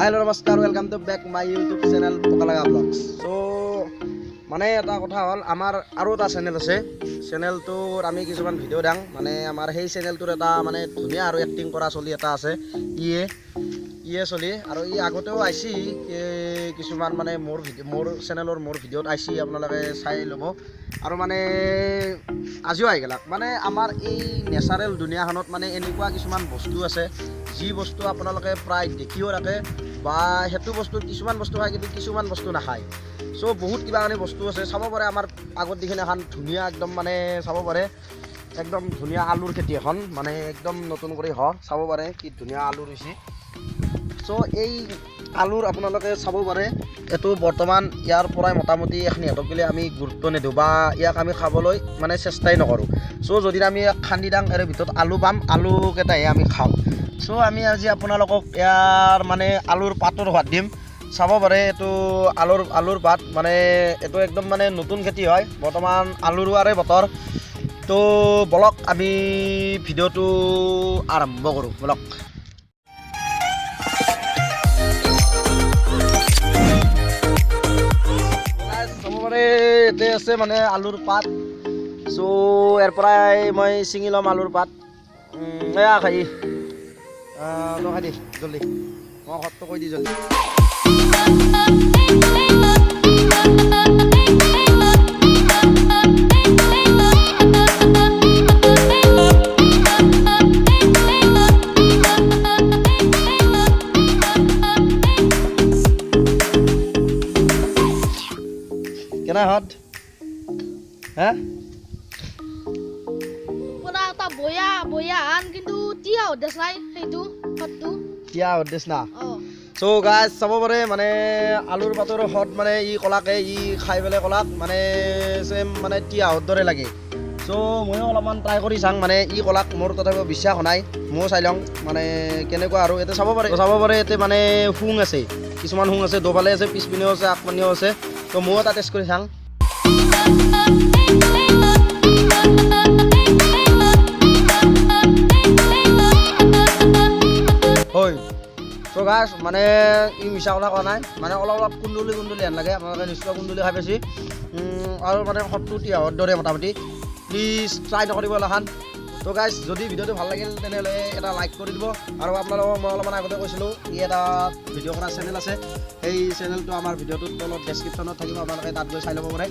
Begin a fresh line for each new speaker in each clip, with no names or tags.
Hello, namaskar. Welcome to back my YouTube channel Pokalaga Vlogs. So, মানে এটা কথা হল আমাৰ আৰু এটা চেনেল আছে চেনেলটোৰ আমি কিছুমান ভিডিও দাং মানে আমাৰ সেই চেনেলটোৰ এটা মানে ধুনীয়া আৰু এক্টিং কৰা চলি এটা আছে ইয়ে চলি আৰু ই আগতেও আইছি কিছুমান মানে মোৰ চেনেলৰ মোৰ ভিডিঅ'ত আইছি আপোনালোকে চাই ল'ব আৰু মানে আজিও আহি গেলাক মানে আমাৰ এই নেচাৰেল দুনিয়াখনত মানে এনেকুৱা কিছুমান বস্তু আছে যি বস্তু আপোনালোকে প্ৰায় দেখিও ৰাখে বা হেতু বস্তু কিছুমান বস্তু খায় কিন্তু কিছুমান বস্তু নাখায় সো বহুত কিবা কানি বস্তু আছে চাব পাৰে আমাৰ আগত দেখিনে এখন ধুনীয়া একদম মানে চাব পাৰে একদম ধুনীয়া আলুৰ খেতি এখন মানে একদম নতুন কৰি চাব পাৰে কি ধুনীয়া আলু হৈছে সো এই আলুৰ আপোনালোকে চাব পাৰে এটো বৰ্তমান ইয়াৰ পৰাই মোটামুটি এখন হেতক গলে আমি গুৰুত্ব নেদিও বা ইয়াক আমি খাবলৈ মানে চেষ্টাই নকৰো সো যদি আমি খান্দি দাং এৰ ভিতৰত আলু পাম আলু কেটাহে আমি খাম সো আমি আজি আপোনালোকক ইয়াৰ মানে আলুৰ পাতৰ সোৱাদ দিম চাব পাৰে এটো আলুৰ পাত মানে এটো একদম মানে নতুন খেতি হয় বৰ্তমান আলু ৰোৱাৰে বতৰ তো বলক আমি ভিডিওটো আৰম্ভ কৰো বলক চাব পাৰে এতে আছে মানে আলুৰ পাত সো এৰ পৰাই মই চিঙি লম আলুৰ পাত এয়া খাই তো খাই দি জলদি মই খতটো কৈ দি জলদি কেনা হত হ্যাঁ
পুরা তা বয়া আন কিন্তু টিয়া হদেছ নাই সেইটো হতটো
টিয়া হদেছ না
ও
সো গাইস চাব পাৰে মানে আলুৰ পাতৰ হত মানে ই কলাকে ই খাই বেলে কলাক মানে সেম মানে টিয়া হত দৰে লাগে সো ময়ো অলপমান ট্ৰাই কৰি চাং মানে ই কলাক মোৰ তথাপিও বিশ্বাস নাই ময়ো চাই লওঁ মানে কেনেকুৱা আৰু এতে চাব পাৰে এতে মানে হুং আছে কিছুমান হুং আছে দোফালে আছে পিছপিনেও আছে আগপিনেও আছে তো ময়ো এটা টেষ্ট কৰি চাং হয় তো গাছ মানে ই মিছা কথা কোৱা নাই মানে অলপ কুন্দুলি হেন লাগে আপোনালোকে নিশ্চয় কুন্দুলি খাই পাইছে আৰু মানে সত্তৰ টিয়াহৰ দৰে মোটামুটি প্লিজ ট্ৰাই নকৰিব এলাখান তো গাইজ যদি ভিডিঅ'টো ভাল লাগিল তেনেহ'লে এটা লাইক কৰি দিব আৰু আপোনালোকক মই অলপমান আগতে কৈছিলোঁ ই এটা ভিডিঅ' কৰা চেনেল আছে সেই চেনেলটো আমাৰ ভিডিঅ'টোৰ তলত ডেছক্ৰিপশ্যনত থাকিব আপোনালোকে তাত গৈ চাই ল'ব পাৰে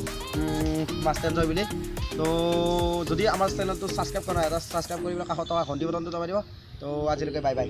মাষ্ট এনজয় বুলি তো যদি আমাৰ চেনেলটো ছাবস্ক্ৰাইব কৰা নাই এটা ছাবস্ক্ৰাইব কৰি পেলাই কাষত থকা ঘণ্টি বটনটো দবাই দিব তো আজিলৈকে বাই বাই